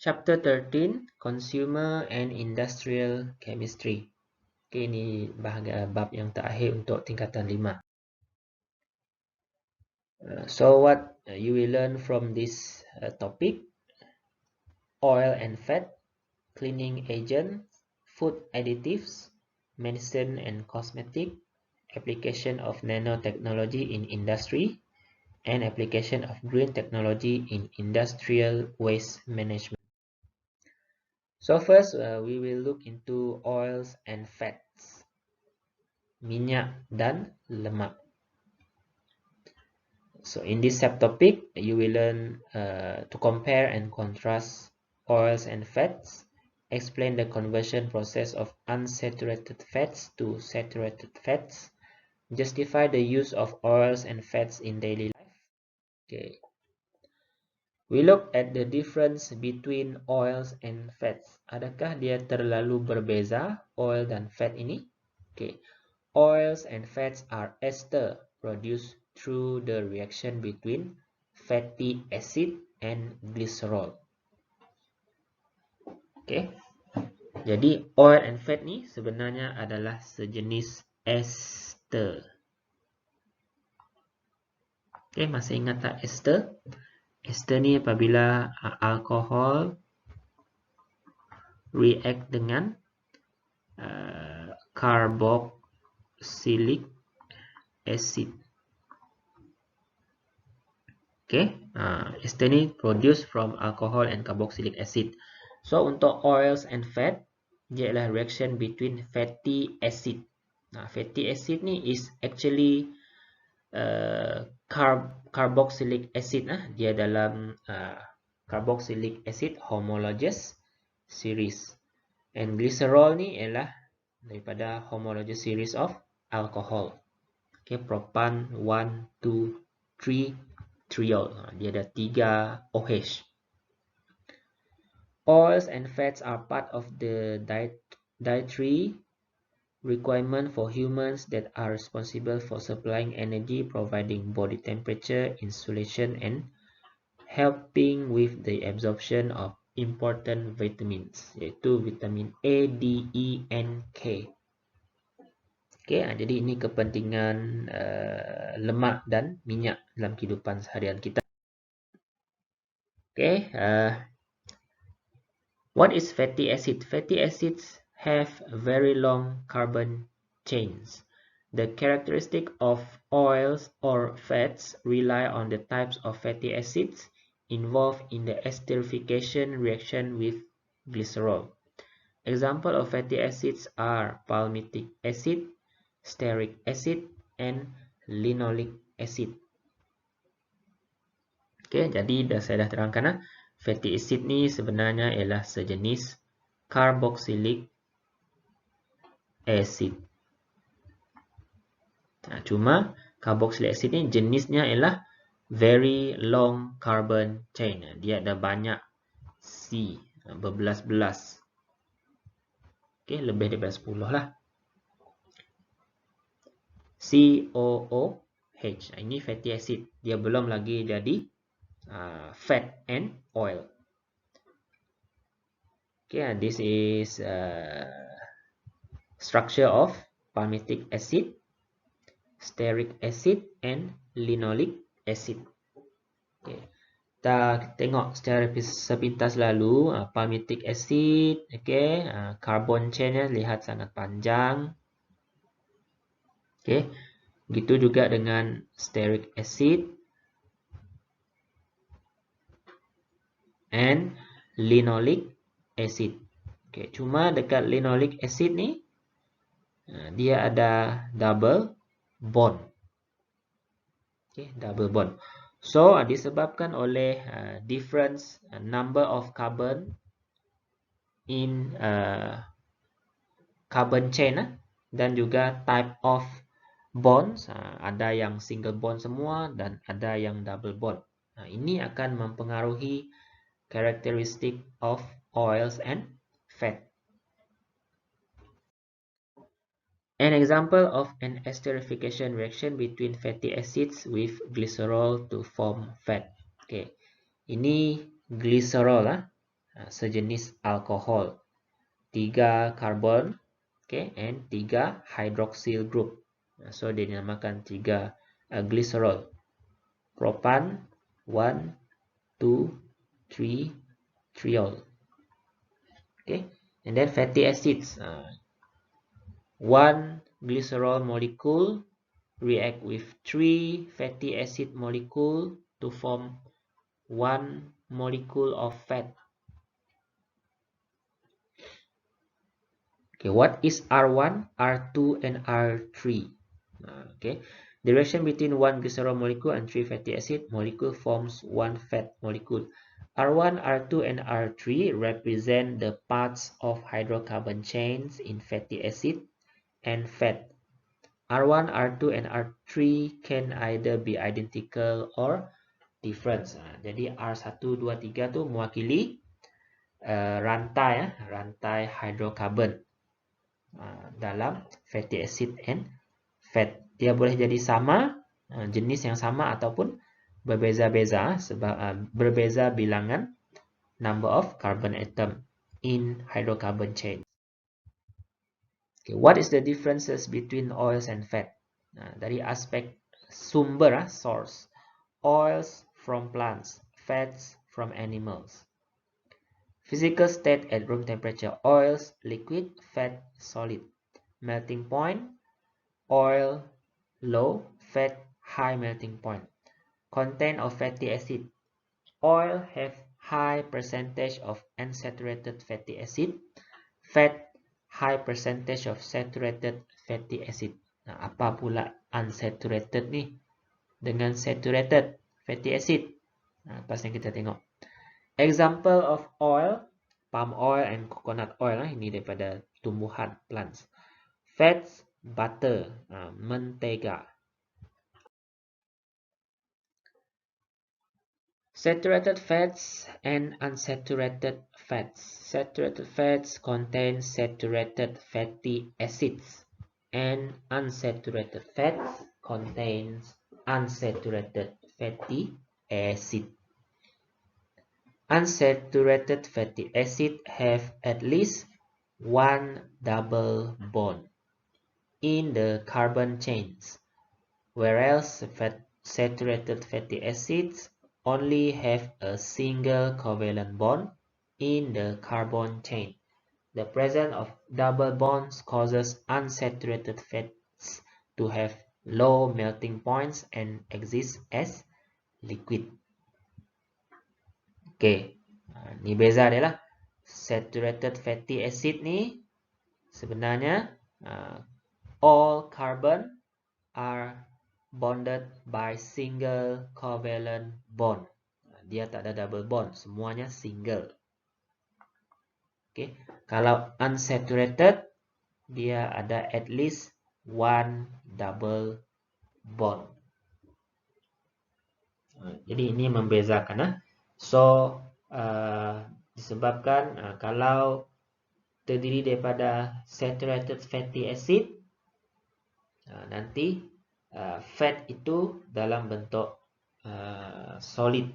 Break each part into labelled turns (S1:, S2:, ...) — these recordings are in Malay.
S1: Chapter 13, Consumer and Industrial Chemistry. Okay, ini bahagian bab yang terakhir untuk tingkatan 5. So what you will learn from this topic: oil and fat, cleaning agents, food additives, medicine and cosmetic, application of nanotechnology in industry, and application of green technology in industrial waste management. So first, we will look into oils and fats, minyak dan lemak. So in this subtopic, you will learn to compare and contrast oils and fats, explain the conversion process of unsaturated fats to saturated fats, justify the use of oils and fats in daily life. Okay. We look at the difference between oils and fats. Adakah dia terlalu berbeza, oil dan fat ini? Okay. Oils and fats are ester produced through the reaction between fatty acid and glycerol. Okay. Jadi oil and fat ni sebenarnya adalah sejenis ester. Okay, masih ingat tak ester? Ester ni apabila alkohol react dengan carboxylic acid. Okay, ester ni produced from alcohol and carboxylic acid. So untuk oils and fat, dia adalah reaction between fatty acid. Fatty acid ni is actually carboxylic acid. Dia dalam carboxylic acid homologous series. And glycerol ni ialah daripada homologous series of alcohol. Okay, propan 1, 2, 3 triol. Dia ada 3 OH. Oils and fats are part of the dietary requirement for humans that are responsible for supplying energy, providing body temperature, insulation, and helping with the absorption of important vitamins, iaitu vitamin A, D, E, and K. Okay, jadi ini kepentingan lemak dan minyak dalam kehidupan seharian kita. Okay, what is fatty acid? Fatty acids have very long carbon chains. The characteristic of oils or fats rely on the types of fatty acids involved in the esterification reaction with glycerol. Example of fatty acids are palmitic acid, stearic acid, and linoleic acid. Okay, jadi saya dah terangkan fatty acid ni sebenarnya ialah sejenis carboxylic acid. Cuma carboxylic acid ni jenisnya ialah very long carbon chain. Dia ada banyak C, berbelas-belas. Okay, lebih daripada 10 lah. COOH. Ini fatty acid. Dia belum lagi jadi fat and oil. Okay, this is structure of palmitic acid, stearic acid, and linoleic acid. Okay. Kita tengok secara sepintas lalu palmitic acid, okay, carbon chain lihat sangat panjang. Okay. Begitu juga dengan stearic acid and linoleic acid. Okay, cuma dekat linoleic acid ni dia ada double bond. Okay, double bond. So disebabkan oleh difference number of carbon in carbon chain dan juga type of bonds, ada yang single bond semua dan ada yang double bond. Ini akan mempengaruhi characteristic of oils and fat. An example of an esterification reaction between fatty acids with glycerol to form fat. Okay, ini glycerol sejenis alkohol. 3 karbon, okay, and 3 hydroxyl group. So dia dinamakan 3 glycerol. Propan 1, 2, 3 triol. Okay, and then fatty acids. 1 glycerol molecule react with 3 fatty acid molecule to form 1 molecule of fat. Okay, what is R1, R2, and R3? Okay, the reaction between 1 glycerol molecule and 3 fatty acid molecule forms 1 fat molecule. R1, R2, and R3 represent the parts of hydrocarbon chains in fatty acid and fat. R1, R2, and R3 can either be identical or different. Jadi R1, 2, 3 tu mewakili rantai hydrocarbon dalam fatty acid and fat. Dia boleh jadi sama, jenis yang sama ataupun berbeza-beza sebab berbeza bilangan number of carbon atom in hydrocarbon chain. Okay, what is the differences between oils and fat? Dari aspek sumber, source. Oils from plants, fats from animals. Physical state at room temperature. Oils liquid, fat solid. Melting point, oil low, fat high melting point. Content of fatty acid. Oil have high percentage of unsaturated fatty acid. Fat high percentage of saturated fatty acid. Apa pula unsaturated ni dengan saturated fatty acid? Lepas ni kita tengok. Example of oil, palm oil and coconut oil. Ini daripada tumbuhan, plants. Fats, butter, mentega. Saturated fats and unsaturated fats. Saturated fats contain saturated fatty acids, and unsaturated fats contains unsaturated fatty acid. Unsaturated fatty acid have at least one double bond in the carbon chains, whereas saturated fatty acids only have a single covalent bond in the carbon chain. The presence of double bonds causes unsaturated fats to have low melting points and exist as liquid. Okay, ni beza dia lah. Saturated fatty acid ni sebenarnya all carbon are bonded by single covalent bond. Dia tak ada double bond, semuanya single. Okay, kalau unsaturated dia ada at least one double bond. Jadi ini membezakan. So disebabkan kalau terdiri daripada saturated fatty acid, nanti fat itu dalam bentuk solid.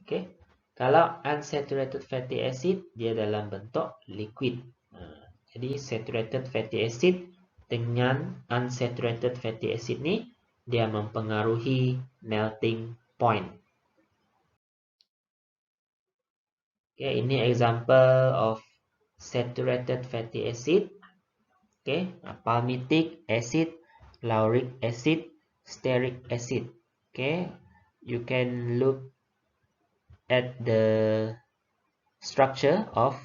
S1: Okay. Kalau unsaturated fatty acid, dia dalam bentuk liquid. Jadi saturated fatty acid dengan unsaturated fatty acid ni, dia mempengaruhi melting point. Okay, ini example of saturated fatty acid. Okay, palmitic acid, lauric acid, stearic acid. Okay, you can look at the structure of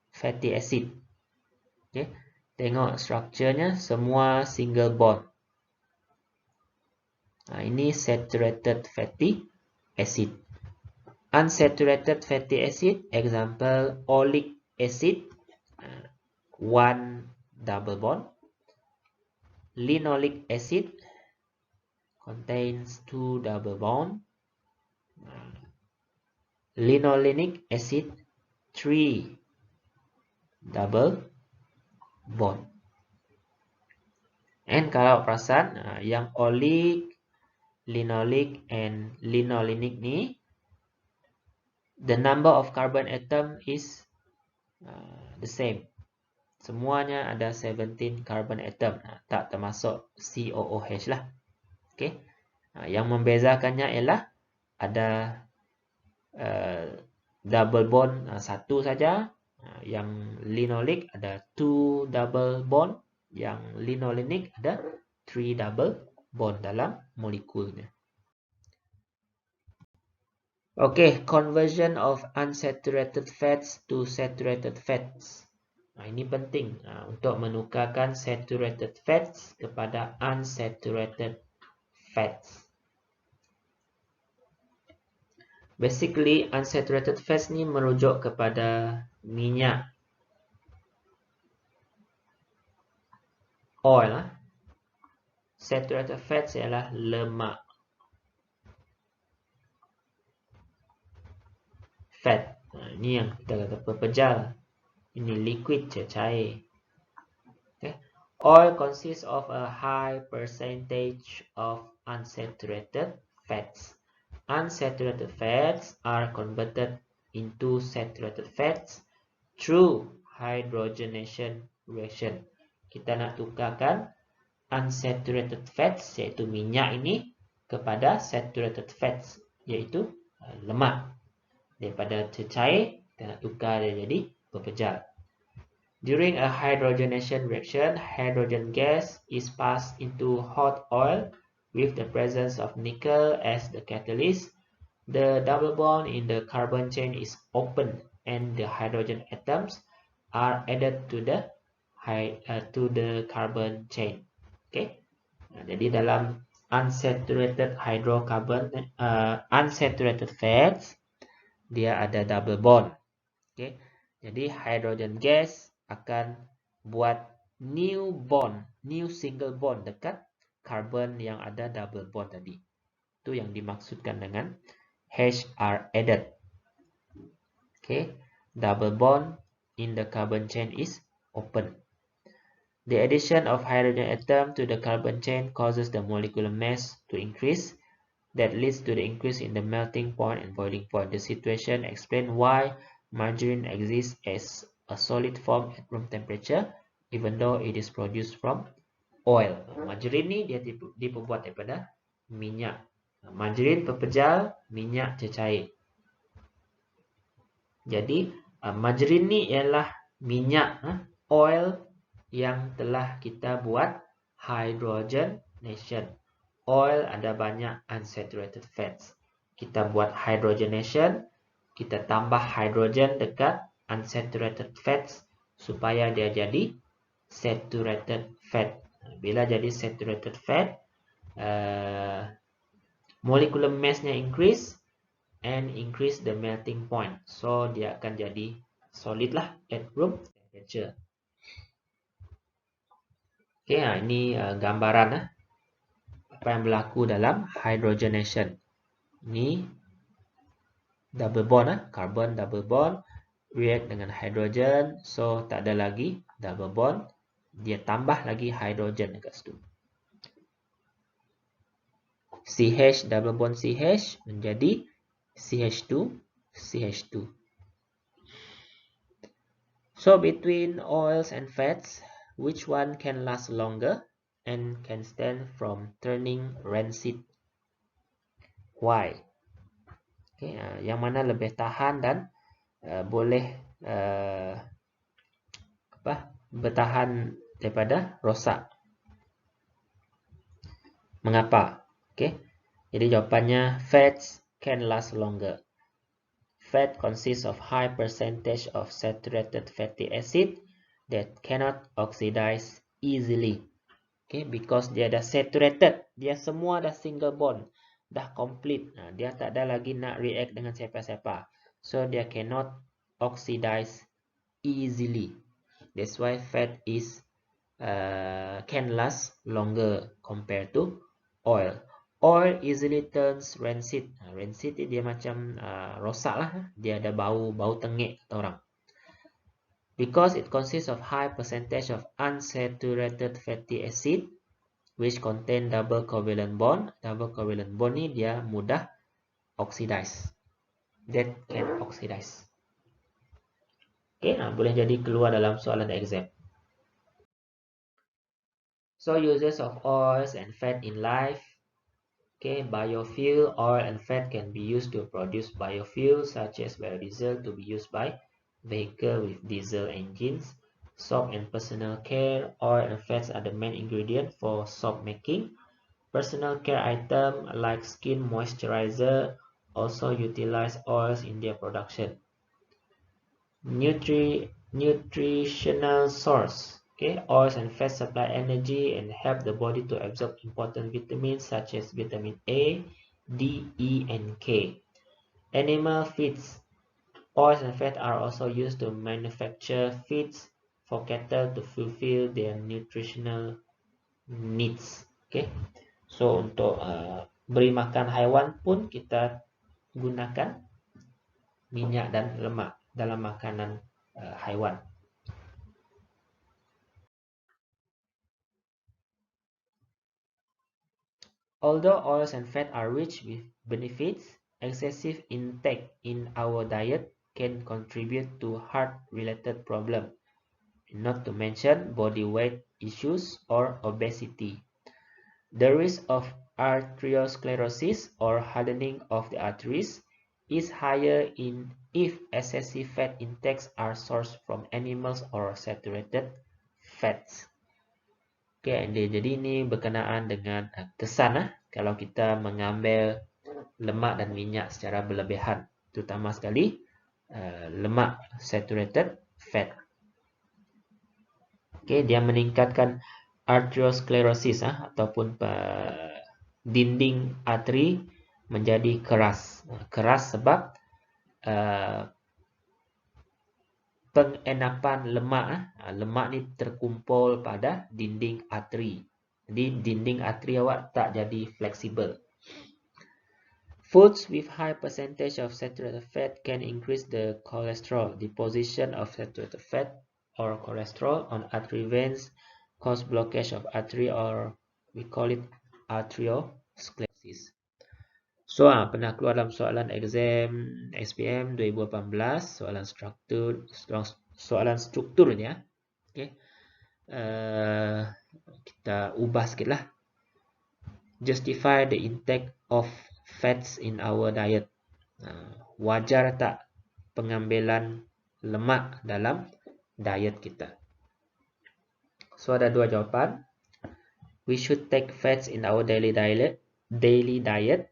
S1: fatty acid. Okay, tengok strukturnya semua single bond. Ini saturated fatty acid. Unsaturated fatty acid, example oleic acid, one double bond. Linoleic acid contains two double bond. Linolenic acid, 3 double bond. And kalau perasan, yang oleic, linoleic and linolenic ni, the number of carbon atom is the same. Semuanya ada 17 carbon atom, tak termasuk COOH lah. Okay. Yang membezakannya ialah ada double bond satu saja. Yang linoleic ada 2 double bond, yang linolenic ada 3 double bond dalam molekulnya. Okay, conversion of unsaturated fats to saturated fats. Ini penting untuk menukarkan saturated fats kepada unsaturated fats. Basically, unsaturated fats ni merujuk kepada minyak, oil. Saturated fats ialah lemak, fat. Ini yang kita kata pepejal. Ini liquid, cair. Okay. Oil consists of a high percentage of unsaturated fats. Unsaturated fats are converted into saturated fats through hydrogenation reaction. Kita nak tukarkan unsaturated fats, iaitu minyak ini, kepada saturated fats, iaitu lemak. Daripada cecair, kita nak tukar dia jadi pepejal. During a hydrogenation reaction, hydrogen gas is passed into hot oil with the presence of nickel as the catalyst. The double bond in the carbon chain is opened and the hydrogen atoms are added to the carbon chain. Okay. Jadi dalam unsaturated unsaturated fats, dia ada double bond. Okay. Jadi hydrogen gas akan buat new bond, new single bond dekat carbon yang ada double bond tadi. Itu yang dimaksudkan dengan H are added. Okay. Double bond in the carbon chain is open. The addition of hydrogen atom to the carbon chain causes the molecular mass to increase. That leads to the increase in the melting point and boiling point. The situation explains why margarine exists as a solid form at room temperature, even though it is produced from oil. Margarine ni dia dibuat daripada minyak. Margarine pepejal, minyak cecair. Jadi margarine ni ialah minyak, oil yang telah kita buat hydrogenation. Oil ada banyak unsaturated fats. Kita buat hydrogenation, kita tambah hydrogen dekat unsaturated fats supaya dia jadi saturated fat. Bila jadi saturated fat, molecular mass-nya increase and increase the melting point. So dia akan jadi solid lah at room temperature. Okay, ini gambaran apa yang berlaku dalam hydrogenation. Ini double bond, carbon double bond react dengan hydrogen, so tak ada lagi double bond, dia tambah lagi hydrogen dekat situ. CH double bond CH menjadi CH2 CH2. So between oils and fats, which one can last longer and can stand from turning rancid? Why? Okay, yang mana lebih tahan dan boleh bertahan daripada rosak? Mengapa? Okay, jadi jawapannya fats can last longer. Fat consists of high percentage of saturated fatty acid that cannot oxidize easily. Okay, because dia dah saturated, dia semua dah single bond, dah complete. Dia tak ada lagi nak react dengan siapa-siapa. So dia cannot oxidize easily. That's why fat is can last longer compared to oil. Oil easily turns rancid. Rancid dia macam rosak lah. Dia ada bau tengik kata orang. Because it consists of high percentage of unsaturated fatty acid which contain double covalent bond. Double covalent bond ni dia mudah oxidize. That can oxidize. Oke, nah boleh jadi keluar dalam soalan exam. So uses of oils and fat in life. Okay, biofuel, oil and fat can be used to produce biofuel such as biodiesel to be used by vehicles with diesel engines. Soap and personal care, oil and fats are the main ingredient for soap making. Personal care items like skin moisturizer also utilize oils in their production. Nutritional source. Okay, oils and fats supply energy and help the body to absorb important vitamins such as vitamin A, D, E, and K. Animal feeds. Oils and fats are also used to manufacture feeds for cattle to fulfill their nutritional needs. Okay, so untuk beri makan haiwan pun kita gunakan minyak dan lemak dalam makanan haiwan. Although oils and fat are rich with benefits, excessive intake in our diet can contribute to heart-related problems, not to mention body weight issues or obesity. The risk of arteriosclerosis or hardening of the arteries is higher if excessive fat intakes are sourced from animals or saturated fats. Okay, jadi ini berkenaan dengan kesan kalau kita mengambil lemak dan minyak secara berlebihan, terutama sekali lemak saturated fat. Okay, dia meningkatkan arteriosclerosis ataupun dinding arteri menjadi keras. Keras sebab pengenapan lemak. Lemak ni terkumpul pada dinding arteri. Jadi dinding arteri awak tak jadi fleksibel. Foods with high percentage of saturated fat can increase the cholesterol. Deposition of saturated fat or cholesterol on artery veins cause blockage of artery, or we call it arteriosclerosis. So, pernah keluar dalam soalan exam SPM 2018, soalan struktur ni ya. Okay. Kita ubah sikit lah. Justify the intake of fats in our diet. Wajar tak pengambilan lemak dalam diet kita? So, ada dua jawapan. We should take fats in our daily diet.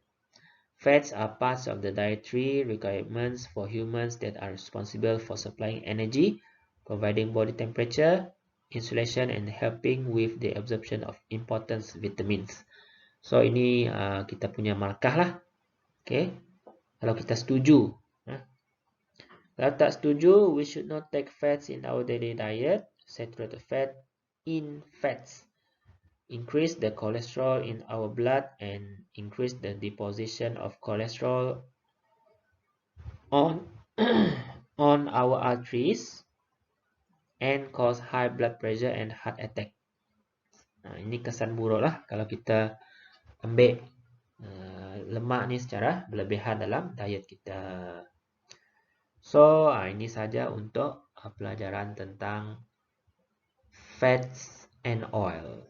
S1: Fats are parts of the dietary requirements for humans that are responsible for supplying energy, providing body temperature, insulation, and helping with the absorption of important vitamins. So ini kita punya markah lah. Okay. Kalau kita setuju. Kalau tak setuju, we should not take fats in our daily diet. Saturated fat in fats increase the cholesterol in our blood and increase the deposition of cholesterol on our arteries and cause high blood pressure and heart attack. Ini kesan buruk lah kalau kita ambil lemak ni secara berlebihan dalam diet kita. So, ini saja untuk pelajaran tentang fats and oil.